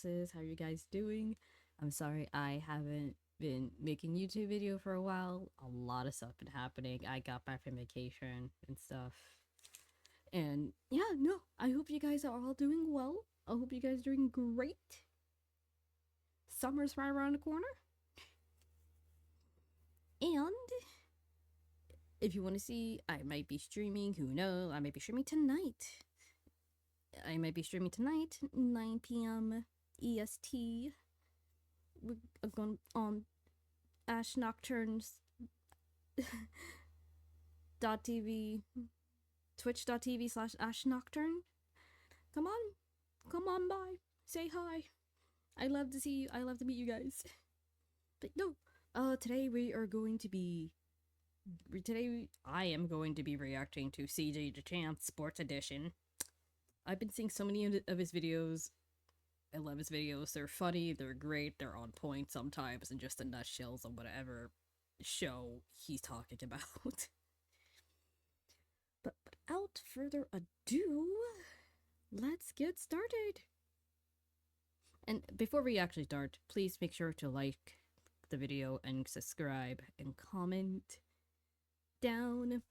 bosses. How are you guys doing? I'm sorry I haven't been making YouTube video for a while. A lot of stuff been happening. I got back from vacation and stuff. And yeah, no, I hope you guys are all doing well. I hope you guys are doing great. Summer's right around the corner. And if you want to see, I might be streaming. Who knows? I might be streaming tonight. 9 p.m. EST. We're going on AsheNocturne's .tv, twitch.tv/AsheNocturne. Come on by. Say hi. I love to see you. I love to meet you guys. But no, today I am going to be reacting to CJ the Champ Sports Edition. I've been seeing so many of his videos. I love his videos. They're funny, they're great, they're on point sometimes, and just the nutshells of whatever show he's talking about. But without further ado, let's get started. And before we actually start, please make sure to like the video and subscribe and comment down.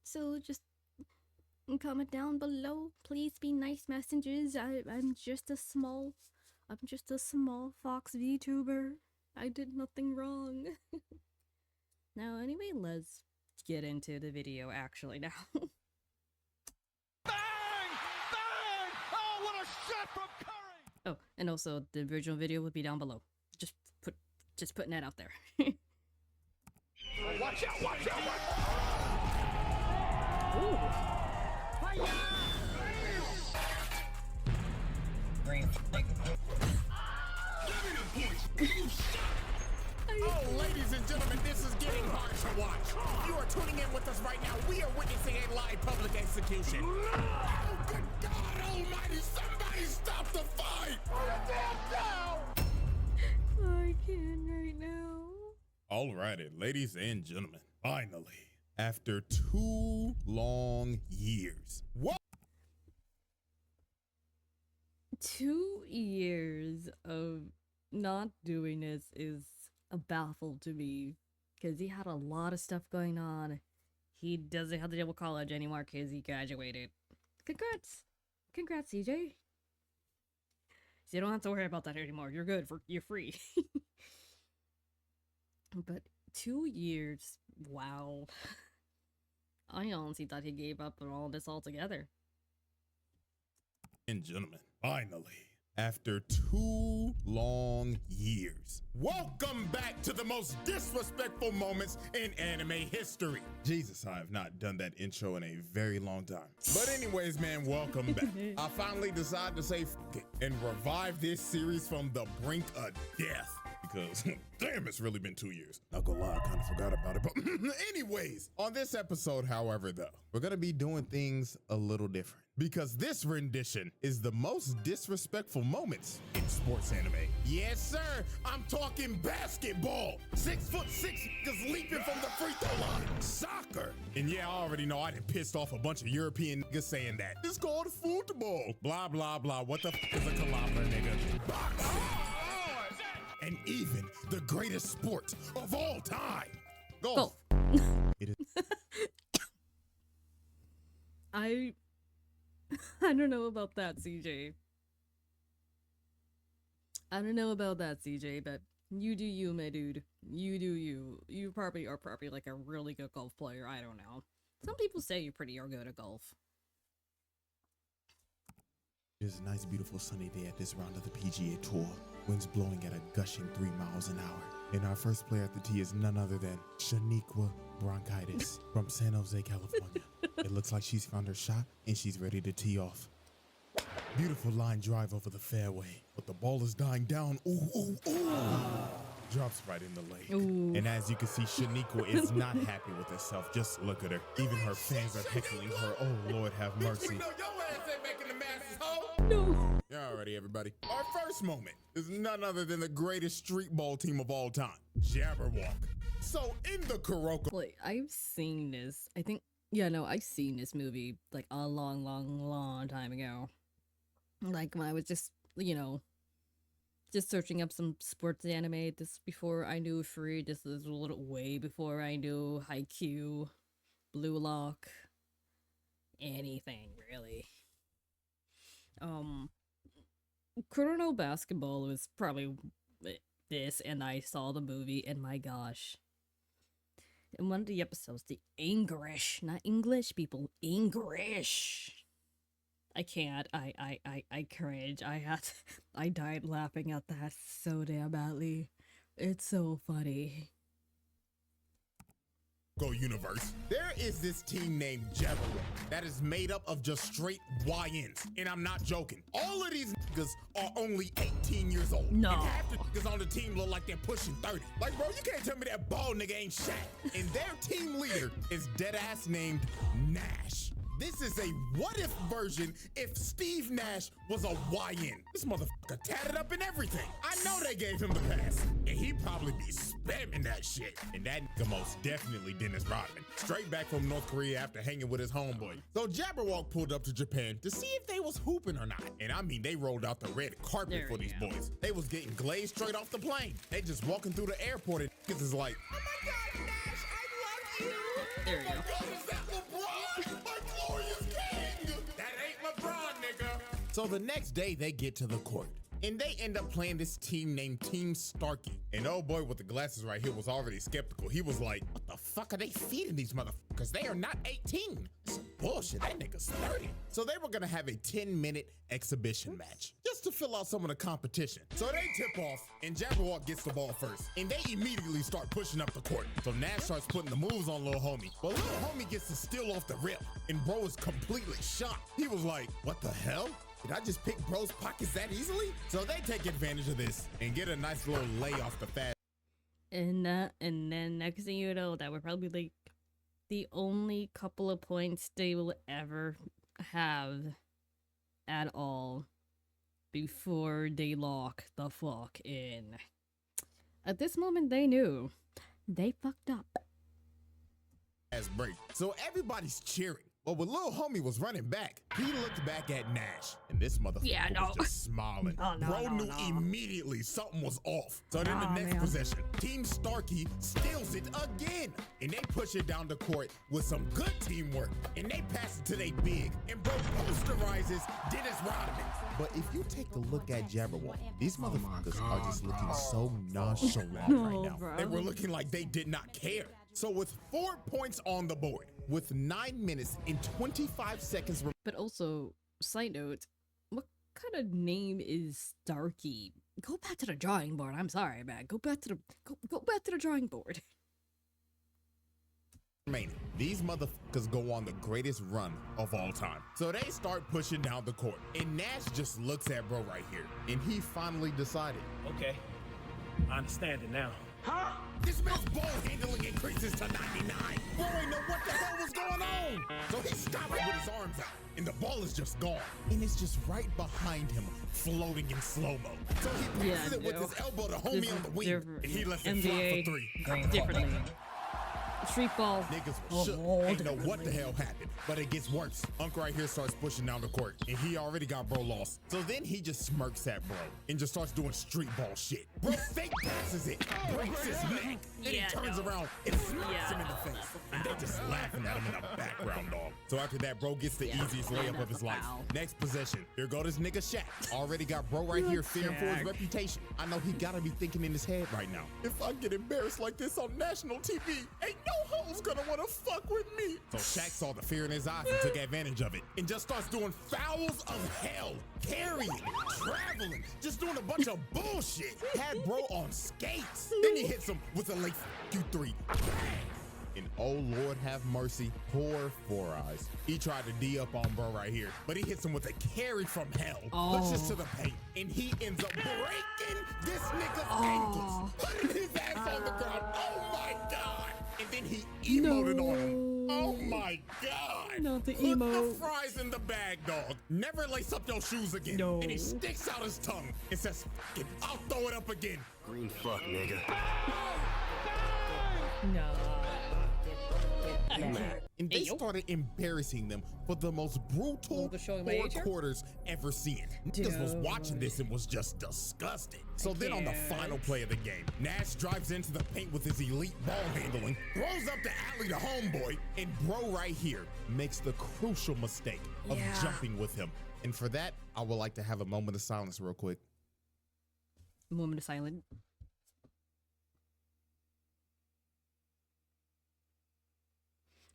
So just comment down below. Please be nice messengers. I'm just a small Fox VTuber. I did nothing wrong. Now anyway, let's get into the video actually now. Bang! Bang! Oh, what a shot from Curry! Oh, and also the original video will be down below. Just putting that out there. Watch out! Watch out! Ooh. Oh, ladies and gentlemen, this is getting hard to watch. You are tuning in with us right now. We are witnessing a live public execution. Oh, good God almighty, somebody stop the fight! I can't right now. Alrighty, ladies and gentlemen, finally, after 2 long years. What? 2 years of not doing this is a baffle to me, because he had a lot of stuff going on. He doesn't have to deal with college anymore because he graduated. Congrats CJ. So you don't have to worry about that anymore. You're good. You're free. But 2 years, wow. I honestly thought he gave up on all this altogether. And gentlemen, finally, after 2 long years, welcome back to the most disrespectful moments in anime history. Jesus, I have not done that intro in a very long time. But anyways, man, welcome back. I finally decided to say f it and revive this series from the brink of death. Because, damn, it's really been 2 years. Not gonna lie, I kind of forgot about it. But anyways, on this episode, however, though, we're gonna be doing things a little different. Because this rendition is the most disrespectful moments in sports anime. Yes, sir, I'm talking basketball. 6'6" niggas leaping from the free throw line. Soccer. And yeah, I already know I done pissed off a bunch of European niggas saying that. It's called football. Blah, blah, blah. What the f is a kilometer, nigga? Boxing. And even the greatest sport of all time, golf. It is. I don't know about that, CJ. I don't know about that, CJ, but you do you, my dude. You do you. You probably are like a really good golf player. I don't know. Some people say you're pretty good at golf. It is a nice, beautiful sunny day at this round of the PGA Tour. Winds blowing at a gushing 3 miles an hour. And our first player at the tee is none other than Shaniqua Bronchitis from San Jose, California. It looks like she's found her shot and she's ready to tee off. Beautiful line drive over the fairway, but the ball is dying down. Ooh, ooh, ooh. Drops right in the lake. Ooh. And as you can see, Shaniqua is not happy with herself. Just look at her. Even her fans are heckling her. Oh, Lord, have mercy. We know your ass ain't making the masses, ho! No. Alrighty, everybody. Our first moment is none other than the greatest street ball team of all time, Jabberwock. So in the Kuroko... Like, I've seen this. I think, yeah, no, I've seen this movie, like, a long time ago. Like, when I was just you know, just searching up some sports anime. This before I knew Free. This is a little way before I knew Haikyuu, Blue Lock, anything really. Chrono Basketball was probably this, and I saw the movie, and my gosh. In one of the episodes, the English, not English people, English. I can't. I cringe. I died laughing at that so damn badly. It's so funny. Go universe. There is this team named Jabberwock that is made up of just straight YNs. And I'm not joking. All of these niggas are only 18 years old. No. And half the niggas on the team look like they're pushing 30. Like, bro, you can't tell me that bald nigga ain't Shaq. And their team leader is deadass named Nash. This is a what-if version if Steve Nash was a YN. This motherfucker tatted up and everything. I know they gave him the pass, and he'd probably be spamming that shit. And that nigga most definitely Dennis Rodman. Straight back from North Korea after hanging with his homeboy. So Jabberwock pulled up to Japan to see if they was hooping or not. And I mean, they rolled out the red carpet There for we these go. boys. They was getting glazed straight off the plane. They just walking through the airport and niggas is like, oh my God, Nash, I love you. There you go. God, is that LeBron? My glorious king! That ain't LeBron, nigga! So the next day, they get to the court. And they end up playing this team named Team Starkey. And oh boy with the glasses right here was already skeptical. He was like, what the fuck are they feeding these motherfuckers? They are not 18. It's bullshit, that nigga's 30. So they were gonna have a 10-minute exhibition match just to fill out some of the competition. So they tip off and Jabberwock gets the ball first. And they immediately start pushing up the court. So Nash starts putting the moves on little homie. But little homie gets to steal off the rip. And bro is completely shocked. He was like, what the hell? Did I just pick bro's pockets that easily? So they take advantage of this and get a nice little lay off the fast. And then next thing you know, that were probably like the only couple of points they will ever have at all before they lock the fuck in. At this moment, they knew they fucked up. Break. So everybody's cheering. But when little homie was running back, he looked back at Nash, and this motherfucker was just smiling. Bro knew immediately something was off. So then the next possession, Team Starkey steals it again, and they push it down the court with some good teamwork, and they pass it to they big, and bro posterizes Dennis Rodman. But if you take a look at Jabberwock, these motherfuckers are just looking so nonchalant right now. Bro. They were looking like they did not care. So with 4 points on the board, with 9 minutes and 25 seconds. But also, side note, what kind of name is Starkey? Go back to the drawing board. I'm sorry, man. Go back to the drawing board. These motherfuckers go on the greatest run of all time. So they start pushing down the court. And Nash just looks at bro right here. And he finally decided. Okay, I understand it now. Huh? This man's ball handling increases to 99. Bro ain't know what the hell was going on. So he stops with his arms out, and the ball is just gone. And it's just right behind him, floating in slow-mo. So he passes it with his elbow to homie on the wing, and he lets it fly for three. Differently. Street ball. Niggas was shook. Ain't know what the hell happened, but it gets worse. Unc right here starts pushing down the court, and he already got bro lost. So then he just smirks at bro and just starts doing street ball shit. Bro fake passes it, breaks his neck, then he turns around and smacks him in the face. And they just laughing at him in the background, dog. So after that, bro gets the easiest layup of his life. Next possession, here go this nigga Shaq. Already got bro right here fearing for his reputation. I know he gotta be thinking in his head right now, if I get embarrassed like this on national TV, ain't no hoes gonna wanna fuck with me. So Shaq saw the fear in his eyes and took advantage of it and just starts doing fouls of hell, carrying, traveling, just doing a bunch of bullshit. Had bro on skates. Then he hits him with a late Q3. Bang! And oh Lord have mercy, poor Four Eyes. He tried to D up on bro right here, but he hits him with a carry from hell. Pushes to the paint, and he ends up breaking this nigga's ankles, putting his ass on the ground. Oh my God! And then he emoted on him. Oh my God! Not the Put emo. the fries in the bag, dog. Never lace up your shoes again. No. And he sticks out his tongue and says, "F it, I'll throw it up again." Green fuck, nigga. No. And they Hey, yo. started embarrassing them for the most brutal They're showing my four age here? quarters ever seen. Niggas was watching this and was just disgusted. So then on the final play of the game, Nash drives into the paint with his elite ball handling, throws up the alley to homeboy, and bro right here makes the crucial mistake of jumping with him. And for that, I would like to have a moment of silence real quick. Moment of silence.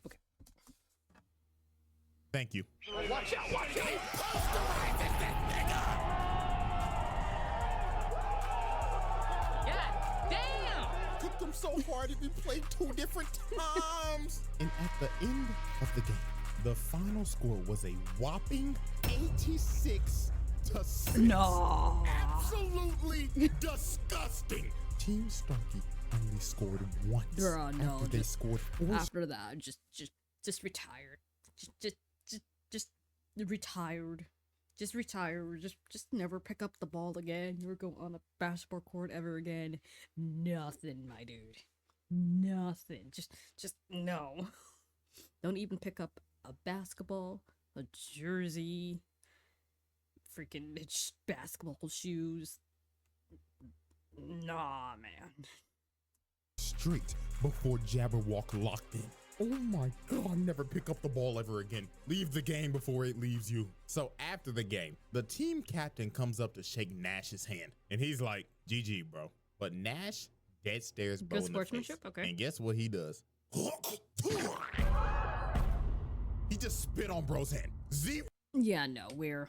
Okay. Thank you. Watch out, watch out! Posterizes this nigga! God damn! Took them so hard that we played 2 different times. And at the end of the game, the final score was a whopping 86 to 6. No. Absolutely disgusting. Team Starkey only scored once. Bruh, no, after they just scored 4 After that, just retired. Just retired. Just retire. Just never pick up the ball again. Never go on a basketball court ever again. Nothing, my dude. Nothing. Just no. Don't even pick up a basketball, a jersey, freaking basketball shoes. Nah, man. straight before Jabberwock locked in. Oh my God, never pick up the ball ever again. Leave the game before it leaves you. So after the game, the team captain comes up to shake Nash's hand. And he's like, GG, bro. But Nash dead stares bro Good in the face. sportsmanship? Okay. And guess what he does? He just spit on bro's hand. Yeah, no, we're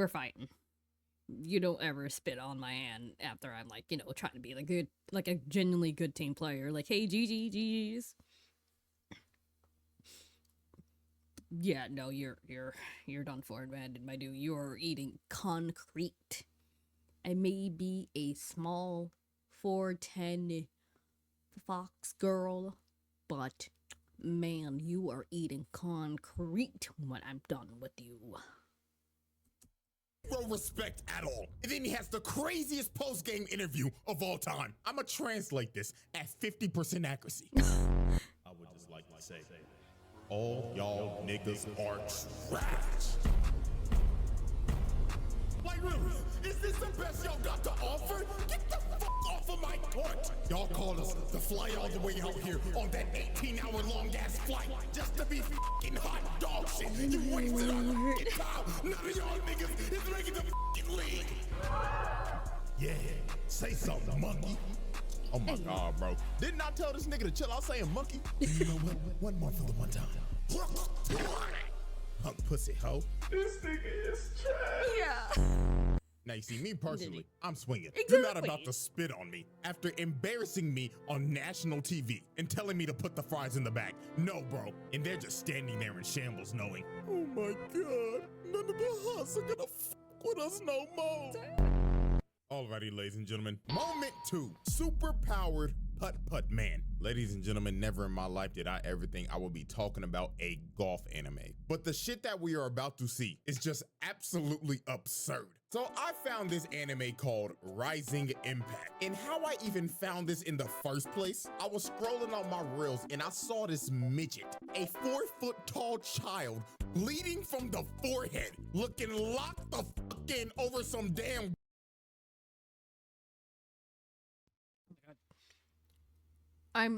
fighting. You don't ever spit on my hand after I'm like, trying to be like a genuinely good team player. Like, hey, GG's. Yeah, no, you're done for, man, my dude. You're eating concrete. I may be a small 4'10" fox girl, but man, you are eating concrete when I'm done with you. No respect at all. And then he has the craziest post-game interview of all time. I'ma translate this at 50% accuracy. I would just like to say, all y'all niggas are trash. Like really, is this the best y'all got to offer? Get the fuck off of my court. Y'all called us to fly all the way out here on that 18-hour long ass flight just to be fucking hot dog shit. You wasted our fucking time. None of y'all niggas is making the fucking league. Yeah, say something, monkey. Oh my God, bro. Didn't I tell this nigga to chill out saying monkey? You know what? One more for the one time. Punk pussy hoe. This nigga is trash. Yeah. Now you see, me personally, I'm swinging. Exactly. You're not about to spit on me after embarrassing me on national TV and telling me to put the fries in the bag. No, bro. And they're just standing there in shambles knowing, oh my God, none of the huts are gonna fuck with us no more. Alrighty, ladies and gentlemen, moment 2, super powered putt-putt man. Ladies and gentlemen, never in my life did I ever think I would be talking about a golf anime. But the shit that we are about to see is just absolutely absurd. So I found this anime called Rising Impact. And how I even found this in the first place, I was scrolling on my reels and I saw this midget, a 4-foot tall child, bleeding from the forehead, looking locked the fuck in over some damn I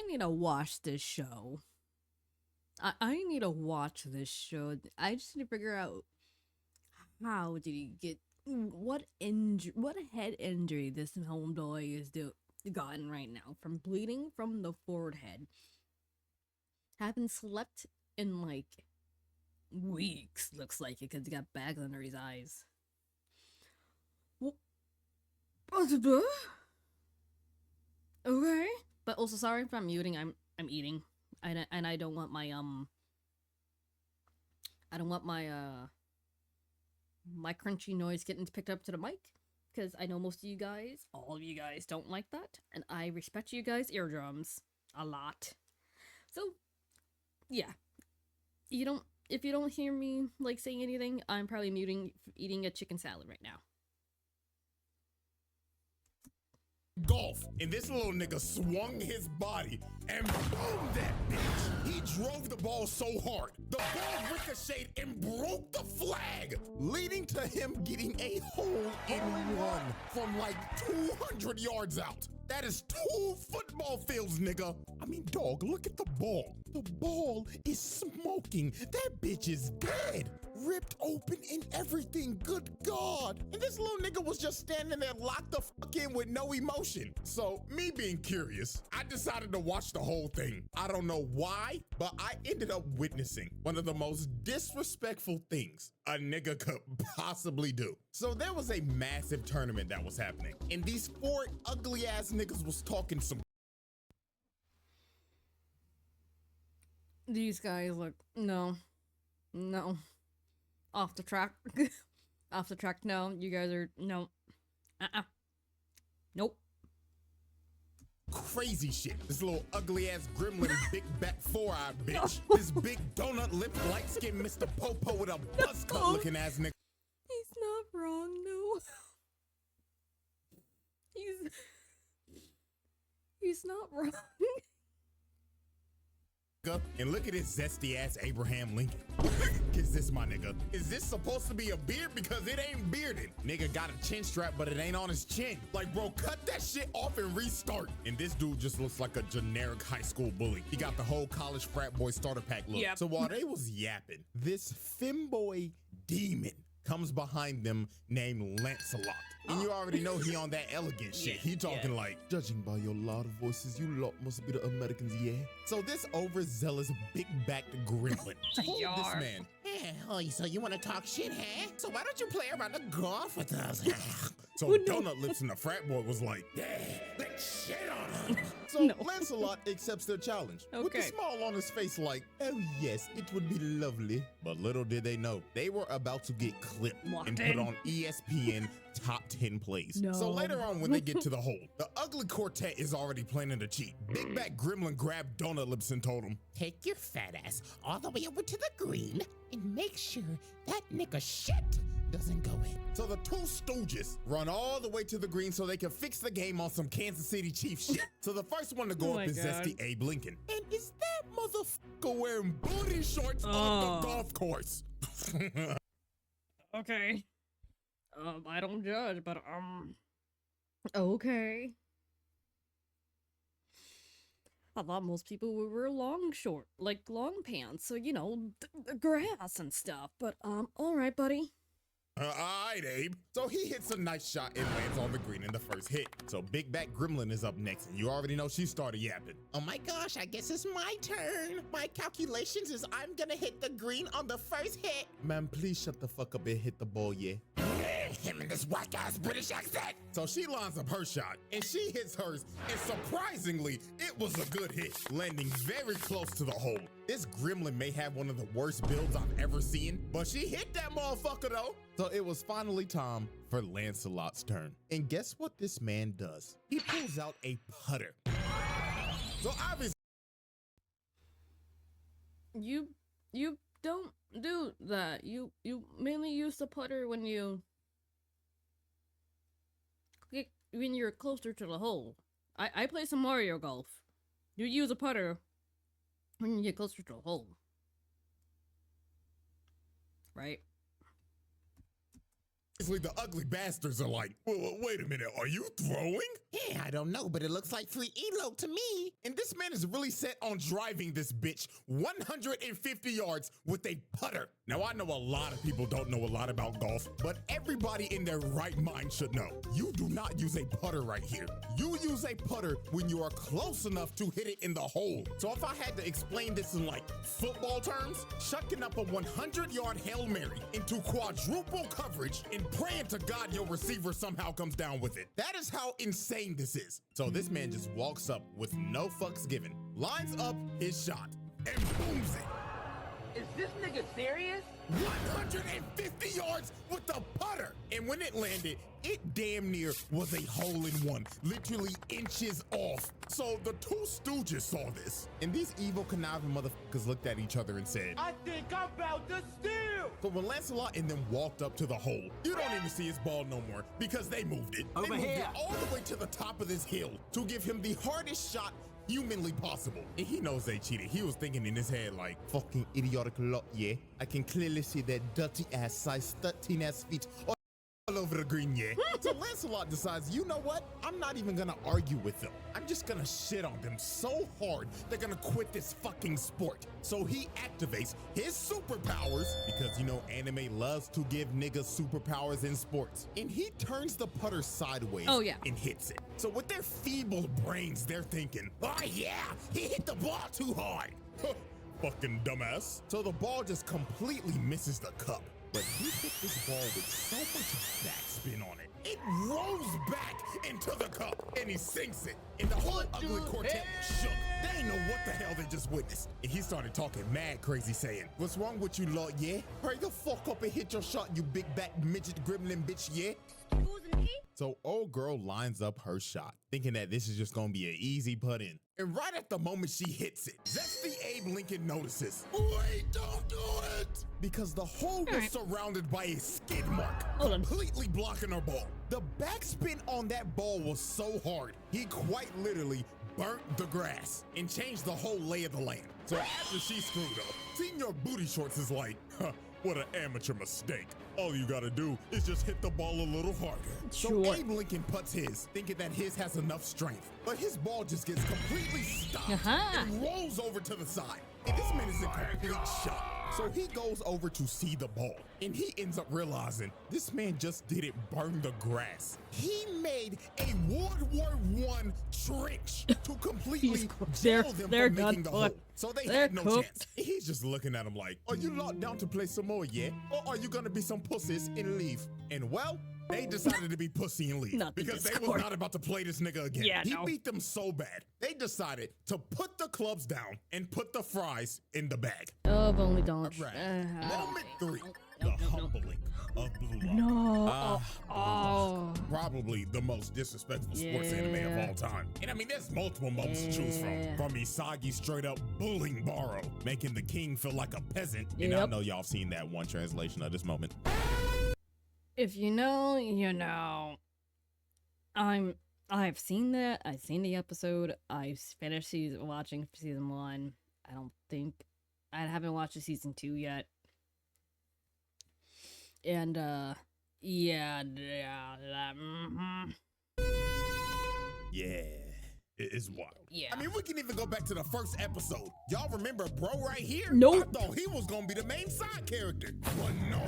need to watch this show. I need to watch this show. I just need to figure out how did he get what head injury this homeboy is gotten right now from bleeding from the forehead. Haven't slept in like weeks, looks like it, because he got bags under his eyes. Okay, but also sorry if I'm muting. I'm eating, and I don't want my my crunchy noise getting picked up to the mic, because I know most of you guys, all of you guys, don't like that, and I respect you guys' eardrums a lot. So, yeah, if you don't hear me like saying anything, I'm probably eating a chicken salad right now. golf, and this little nigga swung his body and boom that bitch. He drove the ball so hard, the ball ricocheted and broke the flag, leading to him getting a hole-in-one from like 200 yards out. That is 2 football fields, nigga. I mean, dog, look at the ball. The ball is smoking. That bitch is dead. Ripped open and everything, good God. And this little nigga was just standing there locked the fuck in with no emotion. So me being curious, I decided to watch the whole thing. I don't know why, but I ended up witnessing one of the most disrespectful things a nigga could possibly do. So there was a massive tournament that was happening, and these 4 ugly ass niggas was talking some. These guys look, no. Off the track. Off the track, no. You guys are, no. Nope. Crazy shit. This little ugly ass gremlin, big back 4-eye bitch. This big donut lipped light skinned Mr. Popo with a buzz cut looking ass nigga. He's not wrong, no. He's not wrong. And look at this zesty ass Abraham Lincoln. Is this my nigga? Is this supposed to be a beard? Because it ain't bearded. Nigga got a chin strap, but it ain't on his chin. Like, bro, cut that shit off and restart. And this dude just looks like a generic high school bully. He got the whole college frat boy starter pack look. Yep. So while they was yapping, this femboy demon comes behind them named Lancelot. And you already know he on that elegant shit. He talking like, judging by your loud voices, you lot must be the Americans, yeah? So this overzealous, big-backed gremlin told this man, oh, so you want to talk shit, huh? So why don't you play around the golf with us? So Donut Lips and the frat boy was like, yeah, let's shit on him. So Lancelot accepts their challenge with a smile on his face like, oh yes, it would be lovely. But little did they know, they were about to get clipped and put on ESPN top 10 plays. No. So later on when they get to the hole, the ugly quartet is already planning to cheat. Big back gremlin grabbed Donut Lips and told him, take your fat ass all the way over to the green and make sure that nigga shit doesn't go in. So the 2 stooges run all the way to the green so they can fix the game on some Kansas City Chiefs shit. So the first one to go up is zesty Abe Lincoln. And is that motherfucker wearing booty shorts on the golf course? Okay. I don't judge, but, okay. I thought most people would wear long pants, so, you know, grass and stuff, but, alright, buddy. Alright, Abe. So he hits a nice shot and lands on the green in the first hit. So Big Back Gremlin is up next, and you already know she started yapping. Oh my gosh, I guess it's my turn. My calculations is I'm gonna hit the green on the first hit. Man, please shut the fuck up and hit the ball, yeah? Him and this white guy's British accent. So she lines up her shot, and she hits hers, and surprisingly, it was a good hit, landing very close to the hole. This gremlin may have one of the worst builds I've ever seen, but she hit that motherfucker though. So it was finally time for Lancelot's turn. And guess what this man does? He pulls out a putter. So obviously, You don't do that. You mainly use the putter when you're closer to the hole. I play some Mario Golf. You use a putter when you get closer to the hole. Right? the ugly bastards are like, well, wait a minute, are you throwing? Yeah, I don't know, but it looks like free elo to me. And this man is really set on driving this bitch 150 yards with a putter. Now, I know a lot of people don't know a lot about golf, but everybody in their right mind should know. You do not use a putter right here. You use a putter when you are close enough to hit it in the hole. So if I had to explain this in like football terms, chucking up a 100-yard Hail Mary into quadruple coverage and praying to God your receiver somehow comes down with it. That is how insane this is. So this man just walks up with no fucks given, lines up his shot, and booms it. Is this nigga serious? 150 yards with the putter. And when it landed, it damn near was a hole-in-one, literally inches off. So the two stooges saw this, and these evil conniving motherfuckers looked at each other and said, I think I'm about to steal. but when Lancelot and them walked up to the hole, you don't even see his ball no more because they moved it. Over they moved here. it all the way to the top of this hill to give him the hardest shot humanly possible. And he knows they cheated. He was thinking in his head like, fucking idiotic lot, yeah. I can clearly see their dirty ass size 13 ass feet all over the green, yeah. So Lancelot decides, you know what? I'm not even gonna argue with them. I'm just gonna shit on them so hard they're gonna quit this fucking sport. So he activates his superpowers, because you know anime loves to give niggas superpowers in sports. And he turns the putter sideways and hits it. So with their feeble brains, they're thinking, oh yeah, he hit the ball too hard. Fucking dumbass. So the ball just completely misses the cup. But he hit this ball with so much backspin on it. It rolls back into the cup and he sinks it. And the whole ugly quartet was shook. They ain't know what the hell they just witnessed. And he started talking mad crazy saying, what's wrong with you lot, yeah? Hurry the fuck up and hit your shot, you big back midget gremlin bitch, yeah? Excuse me? So old girl lines up her shot, thinking that this is just gonna be an easy put in. And right at the moment she hits it, Zesty Abe Lincoln notices, wait, don't do it! Because the hole was surrounded by a skid mark, completely blocking her ball. The backspin on that ball was so hard, he quite literally burnt the grass and changed the whole lay of the land. So after she screwed up, Senior Booty Shorts is like, huh, what an amateur mistake. All you gotta do is just hit the ball a little harder. So Abe Lincoln puts his, thinking that his has enough strength, but his ball just gets completely stopped and rolls over to the side. And this man is in complete shock. So he goes over to see the ball, and he ends up realizing this man just didn't burn the grass. He made a World War I trench to completely jail them from making the hole. So they had no chance. He's just looking at him like, are you locked down to play some more yet? Or are you gonna be some pussies and leave? And well, they decided to be pussy and leave because they was not about to play this nigga again. He beat them so bad, they decided to put the clubs down and put the fries in the bag. Oh, if only don't. Moment 3, the humbling of Blue Lock. Probably the most disrespectful sports anime of all time. And I mean, there's multiple moments to choose from Isagi straight up bullying Baro, making the king feel like a peasant. And I know y'all have seen that one translation of this moment. If you know, you know. I've seen that. I've seen the episode. I've finished watching season 1. I haven't watched the season 2 yet. And yeah, it is wild. Yeah. I mean, we can even go back to the first episode. Y'all remember bro right here? Nope. I thought he was gonna be the main side character. But no.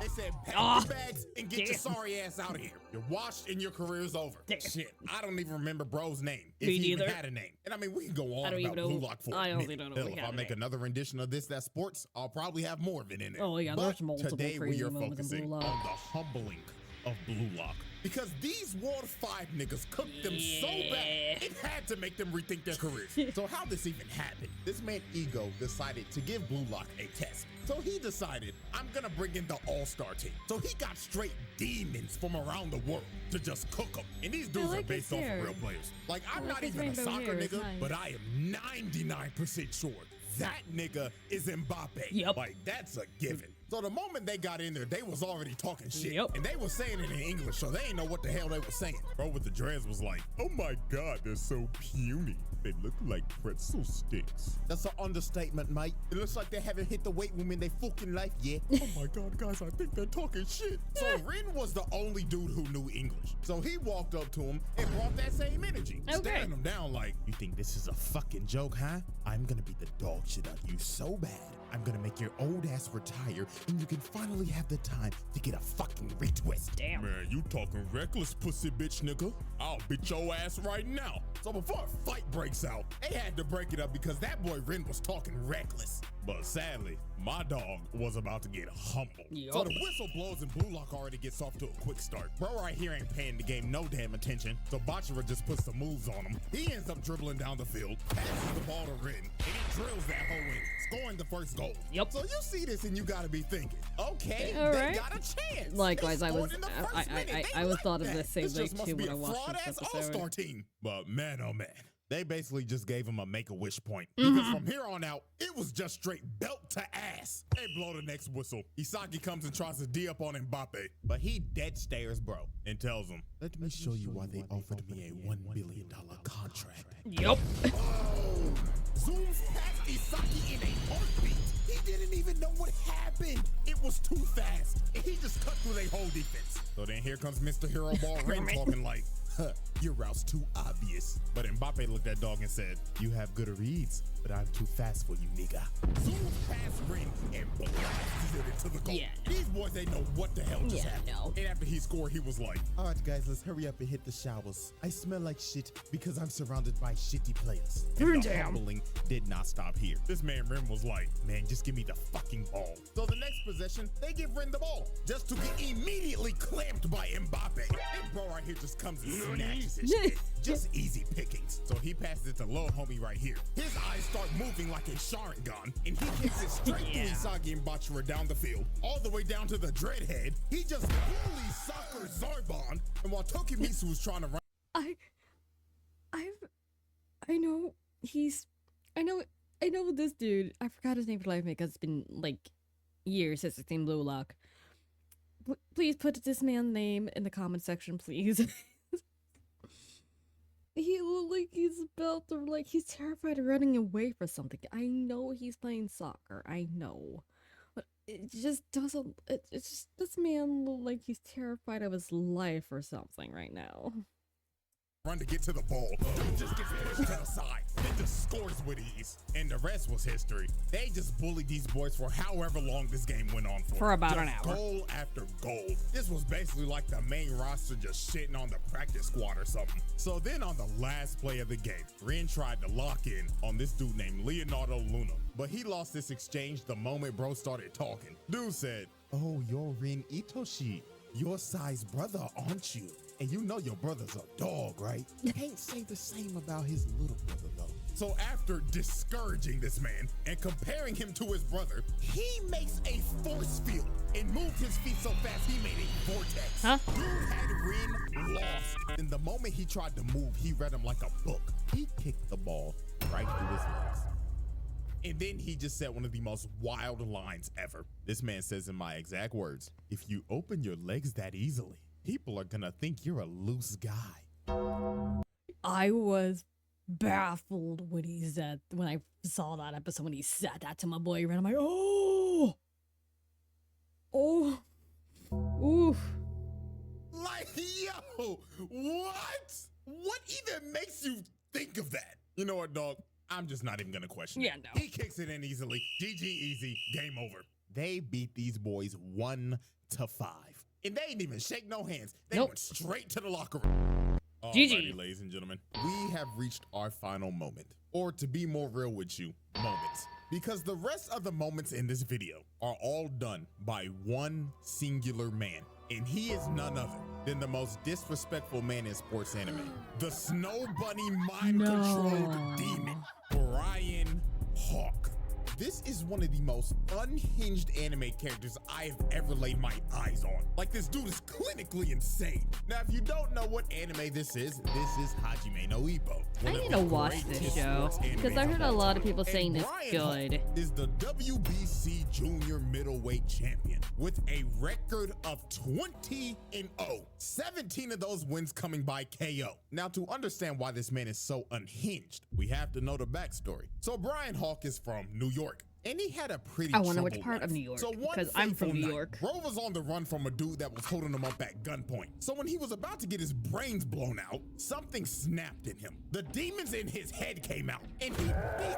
They said pack your bags and get your sorry ass out of here. You're washed and your career's over. Shit, I don't even remember bro's name. If he even had a name. And I mean, we can go on about Blue Lock for a minute. Hell, if I make another rendition of this, that sports, I'll probably have more of it in there. Oh yeah, there's multiple today we are moments focusing in Blue on Lock. the humbling of Blue Lock. Because these World 5 niggas cooked them so bad, it had to make them rethink their careers. So how this even happened? This man Ego decided to give Blue Lock a test. So he decided, I'm gonna bring in the all-star team. So he got straight demons from around the world to just cook them. And these dudes are based off of real players. Like, I'm not even a soccer nigga, but I am 99% sure that nigga is Mbappe. Like, that's a given. So the moment they got in there, they was already talking shit. And they was saying it in English, so they didn't know what the hell they were saying. Bro with the dreads was like, oh my God, they're so puny. They look like pretzel sticks. That's an understatement, mate. It looks like they haven't hit the weight room in their fucking life yet. Oh my God, guys, I think they're talking shit. So Rin was the only dude who knew English. So he walked up to him and brought that same energy. Staring him down like, you think this is a fucking joke, huh? I'm gonna beat the dog shit out of you so bad. I'm gonna make your old ass retire and you can finally have the time to get a fucking retwist. Damn. Man, you talking reckless, pussy bitch nigga. I'll beat your ass right now. So before a fight breaks out, they had to break it up because that boy Rin was talking reckless. But sadly, my dog was about to get humbled. Yup. So the whistle blows and Blue Lock already gets off to a quick start. Bro right here ain't paying the game no damn attention, so Bachara just puts some moves on him. He ends up dribbling down the field, passes the ball to Rin, and he drills that hole in, scoring the first goal. Yep. So you see this and you gotta be thinking, okay, All they right. got a chance. Likewise, They I was scored in the first minute. They I was like thought of that. the same This thing just must too be when I a watched this fraud-ass episode. all-star team. But man, oh man. They basically just gave him a make-a-wish point. Mm-hmm. Because from here on out, it was just straight belt to ass. They blow the next whistle. Isagi comes and tries to D up on Mbappe, but he dead stares bro and tells him, let me show you why they offered me a $1 billion contract. Yup. Oh! Zooms past Isagi in a heartbeat. He didn't even know what happened. It was too fast, and he just cut through their whole defense. So then here comes Mr. Hero Ball Ren talking like, huh, your route's too obvious. But Mbappe looked at dog and said, you have good reads, but I'm too fast for you, nigga. Zooms past Ren and blasted it into the goal. Yeah. These boys, they know what the hell just Yeah, happened. no. And after he scored, he was like, All right, guys, let's hurry up and hit the showers. I smell like shit because I'm surrounded by shitty players. and the Damn. humbling did not stop here. This man Ren was like, man, just give me the fucking ball. So the next possession, they give Ren the ball, just to get immediately clamped by Mbappe. And bro right here just comes and snatches his shit. Just easy pickings. So he passes it to little homie right here. His eyes start moving like a Sharingan, and he kicks it straight through Isagi and Bachara down the field, all the way down to the Dreadhead. He just fully suckers Zarbon, and while Tokimitsu was trying to run, I know this dude. I forgot his name for life because it's been like years since I've seen Blue Lock. Please put this man's name in the comment section, please. He looked like he's about to, like, he's terrified of running away for something. I know he's playing soccer. I know. But it just doesn't, it's just, this man look like he's terrified of his life or something right now. run to get to the ball. He just gets pushed to the side, then just scores with ease. And the rest was history. They just bullied these boys for however long this game went on for. For about an Just hour. Goal after goal. This was basically like the main roster just shitting on the practice squad or something. So then on the last play of the game, Ren tried to lock in on this dude named Leonardo Luna. But he lost this exchange the moment bro started talking. Dude said, Oh, you're Rin Itoshi. Your size brother, aren't you? And you know your brother's a dog, right? Can't say the same about his little brother, though. so after discouraging this man and comparing him to his brother, he makes a force field and moved his feet so fast he made a vortex. Huh? Dude had Rin lost. And the moment he tried to move, he read him like a book. He kicked the ball right through his legs. And then he just said one of the most wild lines ever. This man says in my exact words, if you open your legs that easily, people are gonna think you're a loose guy. I was baffled when he said, when I saw that episode, when he said that to my boy, and I'm like, oh, oof. Like, yo, what? What even makes you think of that? You know what, dog? I'm just not even gonna question Yeah, it. no. He kicks it in easily. GG easy. Game over. They beat these boys 1-5. And they didn't even shake no hands. They Nope. went straight to the locker room. GG. Alrighty, ladies and gentlemen. We have reached our final moment. Or to be more real with you, moments. Because the rest of the moments in this video are all done by one singular man. And he is none other than the most disrespectful man in sports anime. The Snow Bunny mind-controlled demon, Brian Hawk. This is one of the most unhinged anime characters I have ever laid my eyes on. Like, this dude is clinically insane. Now, if you don't know what anime this is Hajime no Ippo. I need to watch this show because I heard a lot of people saying it's good. Is the WBC junior middleweight champion with a record of 20-0. 17 of those wins coming by KO. Now, to understand why this man is so unhinged, we have to know the backstory. So Brian Hawk is from New York. And he had a pretty I wonder which troubled part of life. New York, So one 'cause I'm from fateful New night, York. Bro was on the run from a dude that was holding him up at gunpoint. So when he was about to get his brains blown out, something snapped in him. The demons in his head came out, and he beat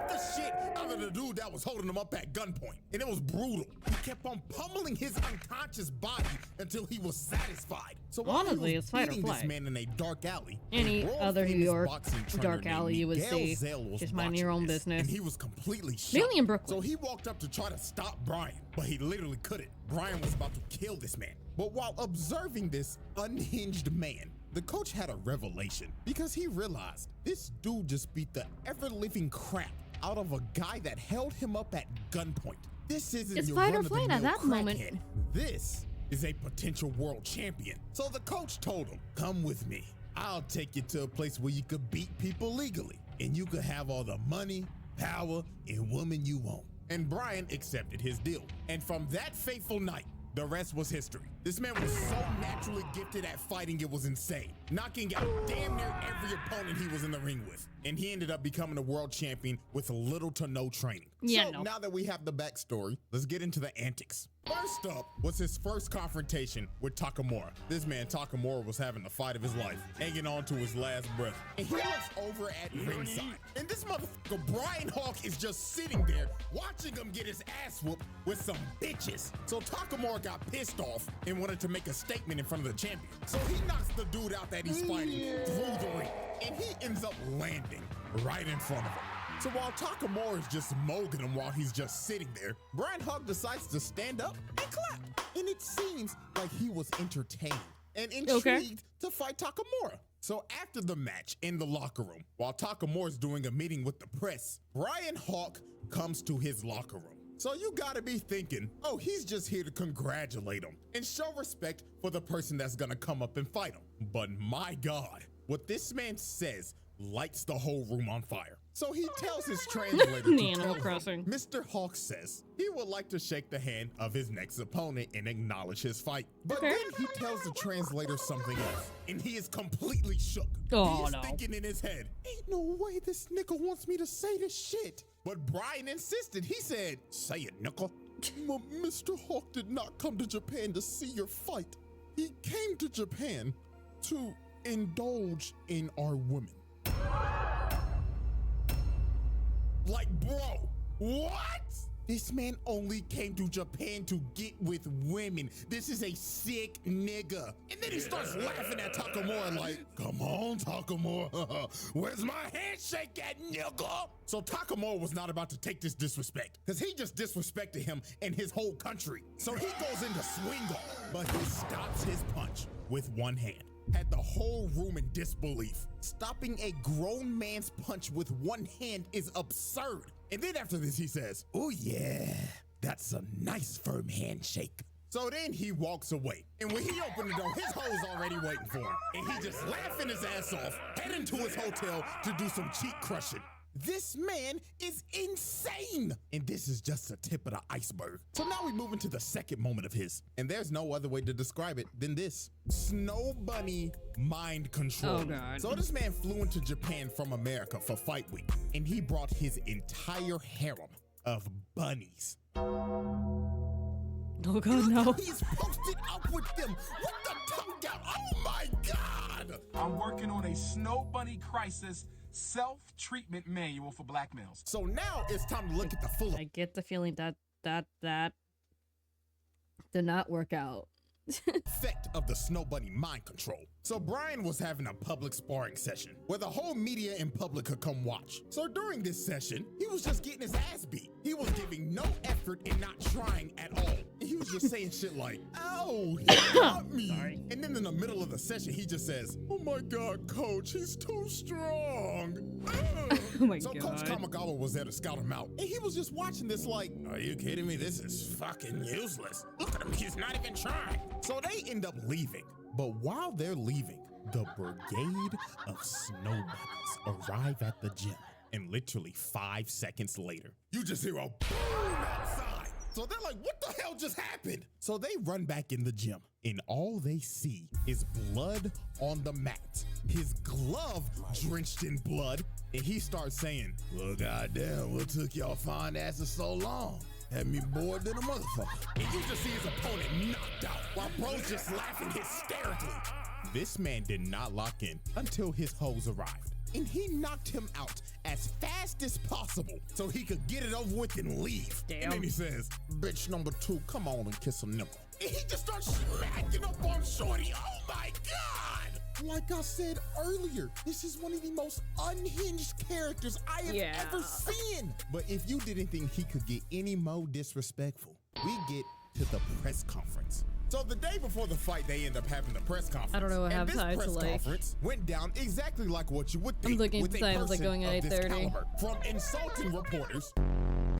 the shit out of the dude that was holding him up at gunpoint. And it was brutal. He kept on pummeling his unconscious body until he was satisfied. So while he Honestly, was it's fight or beating this flight. man in a dark alley, Any a world other New famous York boxing trainer dark named alley you would Miguel see, Zell was just mind your watching own this, business. And he was completely shocked. Mainly in Brooklyn. So he walked up to try to stop Brian, but he literally couldn't. Brian was about to kill this man. But while observing this unhinged man, the coach had a revelation because he realized this dude just beat the ever-living crap out of a guy that held him up at gunpoint. This isn't It's your fight or flight at run-of-the-mill that moment. crackhead. This is a potential world champion. So the coach told him, come with me. I'll take you to a place where you could beat people legally and you could have all the money, power, and woman you want. And Brian accepted his deal. And from that fateful night, the rest was history. This man was so naturally gifted at fighting, it was insane, knocking out damn near every opponent he was in the ring with. And he ended up becoming a world champion with little to no training. Yeah, So no. now that we have the backstory, let's get into the antics. First up was his first confrontation with Takamura. This man Takamura was having the fight of his life, hanging on to his last breath. And he looks over at ringside, and this motherfucker Brian Hawk is just sitting there watching him get his ass whooped with some bitches. So Takamura got pissed off and wanted to make a statement in front of the champion. So he knocks the dude out that he's fighting through the ring, and he ends up landing right in front of him. So while Takamura is just mogging him while he's just sitting there, Brian Hawk decides to stand up and clap. And it seems like he was entertained and intrigued to fight Takamura. So after the match in the locker room, while Takamura is doing a meeting with the press, Brian Hawk comes to his locker room. So you gotta be thinking, oh, he's just here to congratulate him and show respect for the person that's gonna come up and fight him. But my God, what this man says lights the whole room on fire. So he tells his translator to Animal tell him, Crossing. Mr. Hawk says he would like to shake the hand of his next opponent and acknowledge his fight. But then he tells the translator something else, and he is completely shook. Oh, he is no. thinking in his head, ain't no way this nigga wants me to say this shit. But Brian insisted. He said, say it, nickel. Mr. Hawk did not come to Japan to see your fight. He came to Japan to indulge in our women. Like, bro, what? This man only came to Japan to get with women. This is a sick nigga. And then he starts laughing at Takamura like, come on, Takamura. Where's my handshake at, nigga? So Takamura was not about to take this disrespect because he just disrespected him and his whole country. So he goes into swing off, but he stops his punch with one hand. Had the whole room in disbelief. Stopping a grown man's punch with one hand is absurd. And then after this, he says, oh yeah, that's a nice firm handshake. So then he walks away. And when he opened the door, his hoe's already waiting for him. And he just laughing his ass off, heading to his hotel to do some cheek crushing. This man is insane. And this is just the tip of the iceberg. So now we move into the second moment of his. And there's no other way to describe it than this. Snow bunny mind control. Oh, God. So this man flew into Japan from America for Fight Week. And he brought his entire harem of bunnies. Oh, God, no. He's posted up with them with the tongue out. Oh, my God. I'm working on a snow bunny crisis self-treatment manual for black males. So now it's time to look at the full I get the feeling that did not work out. effect of the snow bunny mind control. So Brian was having a public sparring session where the whole media and public could come watch. So during this session, he was just getting his ass beat. He was giving no effort and not trying at all. And he was just saying shit like, ow, he got me. Sorry. And then in the middle of the session, he just says, oh my God, coach, he's too strong. Oh my So God. Coach Kamigawa was there to scout him out. And he was just watching this like, are you kidding me? This is fucking useless. Look at him, he's not even trying. So they end up leaving. But while they're leaving, the brigade of snow bunnies arrive at the gym. And literally 5 seconds later, you just hear a boom outside. So they're like, what the hell just happened? So they run back in the gym, and all they see is blood on the mat. His glove drenched in blood, and he starts saying, well, goddamn, what took y'all fine asses so long? Had me bored than a motherfucker. And you just see his opponent knocked out while bro's just laughing hysterically. This man did not lock in until his hoes arrived. And he knocked him out as fast as possible so he could get it over with and leave. Damn. And then he says, bitch number 2, come on and kiss a nipple. and he just starts smacking up on Shorty. Oh my God! Like I said earlier, this is one of the most unhinged characters I have ever seen. But if you didn't think he could get any more disrespectful, we get to the press conference. So the day before the fight, they end up having the press conference. I don't know what and have this time press to like. conference went down exactly like what you would think. I'm looking with at a the time, it's like person going at of this 8:30. caliber. From insulting reporters.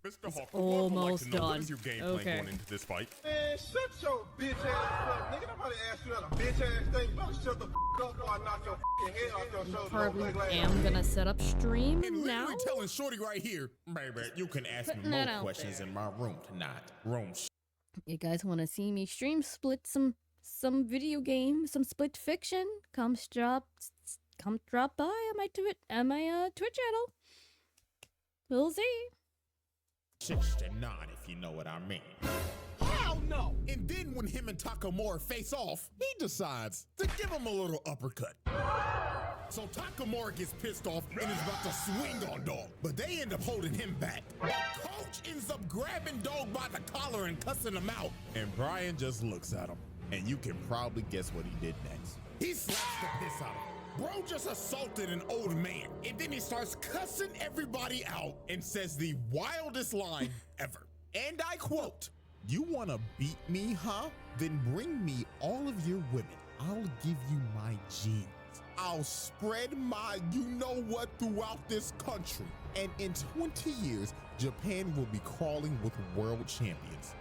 Mr. Hawk, almost done. What is your game plan Okay. going into this fight? Man, shut your bitch ass up, nigga. Nobody asked you that a bitch ass thing. You better shut the up before I knock your head off your shoulder. Probably am gonna set up stream And now. literally telling Shorty right here, baby, you can ask me Putting more that out questions there. in my room tonight. Room You guys want to see me stream split some video game, some split fiction? Come drop by on my Twitch channel. We'll see. 69, if you know what I mean. Hell no! And then when him and Takamura face off, he decides to give him a little uppercut. So Takamura gets pissed off and is about to swing on Dog, but they end up holding him back. Coach ends up grabbing Dog by the collar and cussing him out. And Brian just looks at him, and you can probably guess what he did next. He slaps the piss out of him. Bro just assaulted an old man, and then he starts cussing everybody out and says the wildest line ever. And I quote, You wanna beat me, huh? Then bring me all of your women. I'll give you my genes. I'll spread my you-know-what throughout this country. And in 20 years, Japan will be crawling with world champions.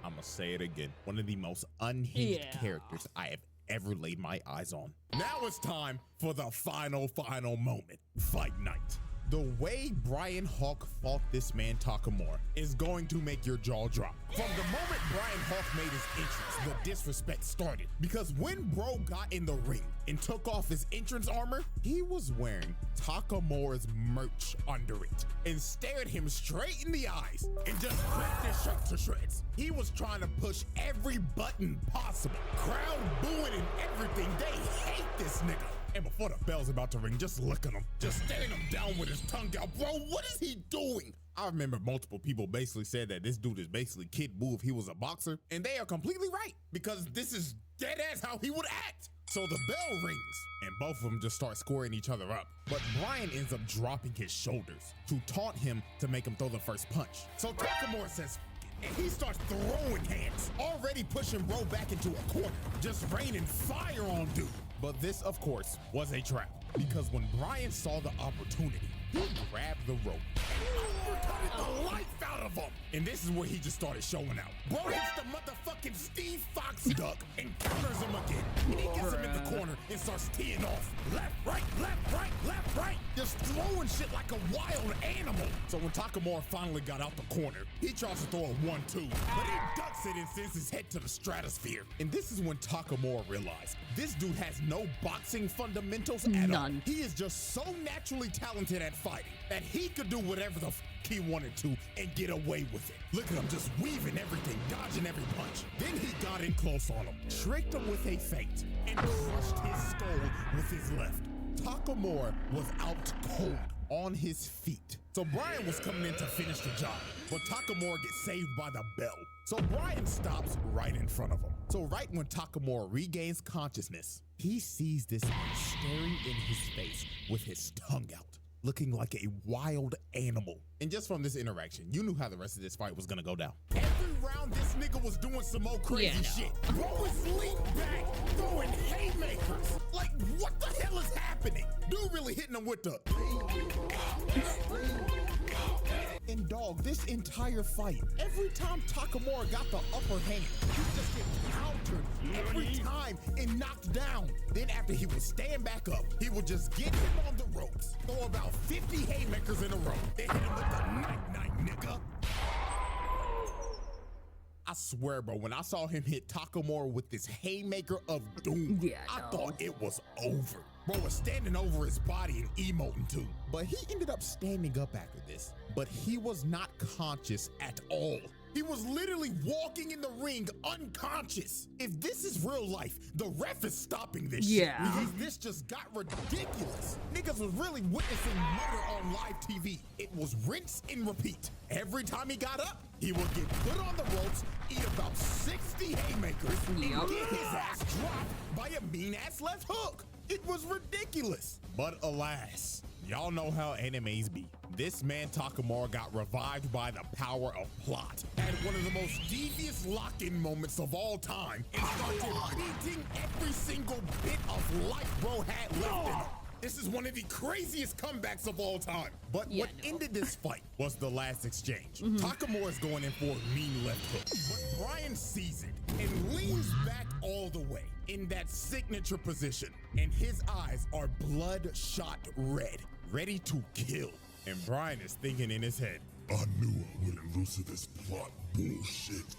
I'ma say it again. One of the most unhinged characters I have ever laid my eyes on. Now it's time for the final moment. Fight night. The way Brian Hawk fought this man Takamura is going to make your jaw drop. From the moment Brian Hawk made his entrance, the disrespect started. Because when bro got in the ring and took off his entrance armor, he was wearing Takamura's merch under it and stared him straight in the eyes and just ripped his shirt to shreds. He was trying to push every button possible. Crowd booing and everything. They hate this nigga. And before the bell's about to ring, just look at him. Just staring him down with his tongue out. Bro, what is he doing? I remember multiple people basically said that this dude is basically Kid Buu if he was a boxer. And they are completely right, because this is dead ass how he would act. So the bell rings, and both of them just start squaring each other up. But Brian ends up dropping his shoulders to taunt him to make him throw the first punch. So Takamura says, and he starts throwing hands, already pushing bro back into a corner, just raining fire on dude. But this, of course, was a trap, because when Brian saw the opportunity, he grabbed the rope and uppercutted the life out of him. And this is where he just started showing out. Bro hits the motherfucking Steve Fox duck and counters him again. And he gets him in the corner and starts teeing off. Left, right, left, right, left, right. Just throwing shit like a wild animal. So when Takamura finally got out the corner, he tries to throw a 1-2, but he ducks it and sends his head to the stratosphere. And this is when Takamura realized this dude has no boxing fundamentals at all. He is just so naturally talented at fighting that he could do whatever the he wanted to and get away with it. Look at him just weaving everything, dodging every punch. Then he got in close on him, tricked him with a feint, and crushed his skull with his left. Takamura was out cold on his feet. So Brian was coming in to finish the job, but Takamura gets saved by the bell. So Brian stops right in front of him. So right when Takamura regains consciousness, he sees this man staring in his face with his tongue out, looking like a wild animal. And just from this interaction, you knew how the rest of this fight was gonna go down. Every round, this nigga was doing some more crazy shit. Bro is leaned back, throwing haymakers. Like, what the hell is happening? Dude really hitting him with the... And dog, this entire fight, every time Takamura got the upper hand, he just get countered every time and knocked down. Then after he would stand back up, he would just get him on the ropes, throw about 50 haymakers in a row, and hit him with the night-night, nigga. I swear, bro, when I saw him hit Takamura with this haymaker of doom, I thought it was over. Bro was standing over his body and emoting too. But he ended up standing up after this. But he was not conscious at all. He was literally walking in the ring unconscious. If this is real life, the ref is stopping this shit because this just got ridiculous. Niggas was really witnessing murder on live TV. It was rinse and repeat. Every time he got up, he would get put on the ropes, eat about 60 haymakers, and get his ass dropped by a mean-ass left hook. It was ridiculous. But alas, y'all know how animes be. This man Takamura got revived by the power of plot at one of the most devious lock-in moments of all time and started beating every single bit of life bro had left in him. This is one of the craziest comebacks of all time. But what ended this fight was the last exchange. Takamura's going in for a mean left hook, but Brian sees it and leans back all the way in that signature position, and his eyes are bloodshot red, ready to kill. And Brian is thinking in his head, I knew I wouldn't lose to this plot bullshit.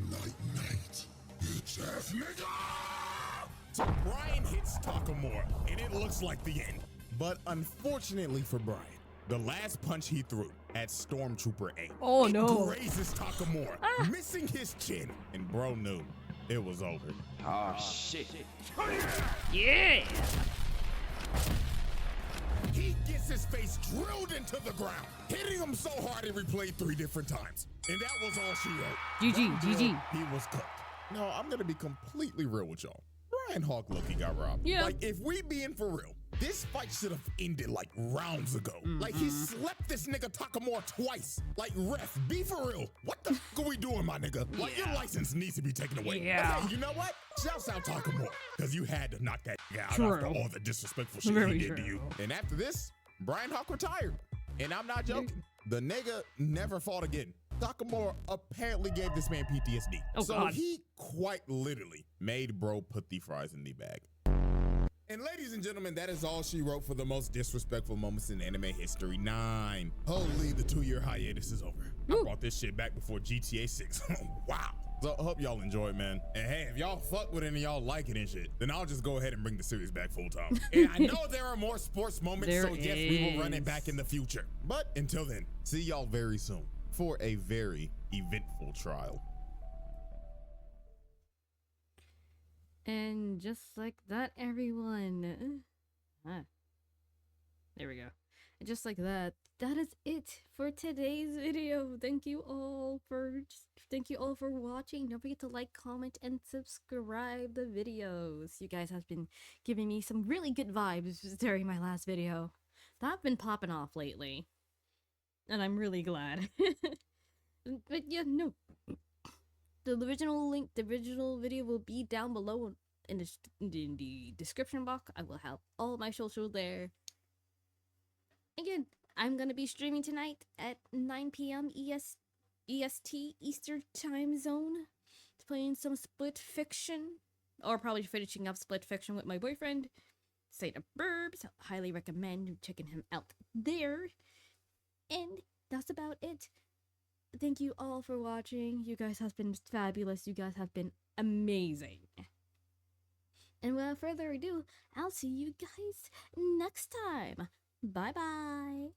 Night, bitch ass nigga! So Brian hits Takamura, and it looks like the end. But unfortunately for Brian, the last punch he threw at Stormtrooper aim, grazes Takamura, missing his chin, and bro knew it was over. Oh, shit. Yeah! He gets his face drilled into the ground, hitting him so hard he replayed 3 different times. And that was all she wrote. GG. He was cooked. No, I'm gonna be completely real with y'all. Brian Hawk Loki got robbed. Yeah. Like, if we being for real, this fight should have ended like rounds ago. Like, he slept this nigga Takamura twice. Like, ref, be for real. What the fuck are we doing, my nigga? Like, your license needs to be taken away. Yeah. Okay, you know what? Shouts out Takamura, because you had to knock that guy out True. after all the disrespectful shit Very he did to true. you. And after this, Brian Hawk retired. And I'm not joking. The nigga never fought again. Takamura apparently gave this man PTSD. Oh, so God. he quite literally made bro put the fries in the bag. And ladies and gentlemen, that is all she wrote for the most disrespectful moments in anime history. 9. Holy, the 2-year hiatus is over. I brought this shit back before GTA 6. Wow. So I hope y'all enjoyed, man. And hey, if y'all fuck with it and y'all like it and shit, then I'll just go ahead and bring the series back full time. And I know there are more sports moments, so yes, we will run it back in the future. But until then, see y'all very soon for a very eventful trial. And just like that, everyone. There we go. And just like that, that is it for today's video. Thank you all for watching. Don't forget to like, comment, and subscribe the videos. You guys have been giving me some really good vibes during my last video. That been popping off lately, and I'm really glad. But yeah, no. The original video will be down below in the description box. I will have all my socials there. Again, I'm gonna be streaming tonight at 9 p.m. EST Eastern Time Zone, playing some Split Fiction, or probably finishing up Split Fiction with my boyfriend, State of Burbs. Highly recommend checking him out there. And that's about it. Thank you all for watching. You guys have been fabulous. You guys have been amazing. And without further ado, I'll see you guys next time. Bye bye.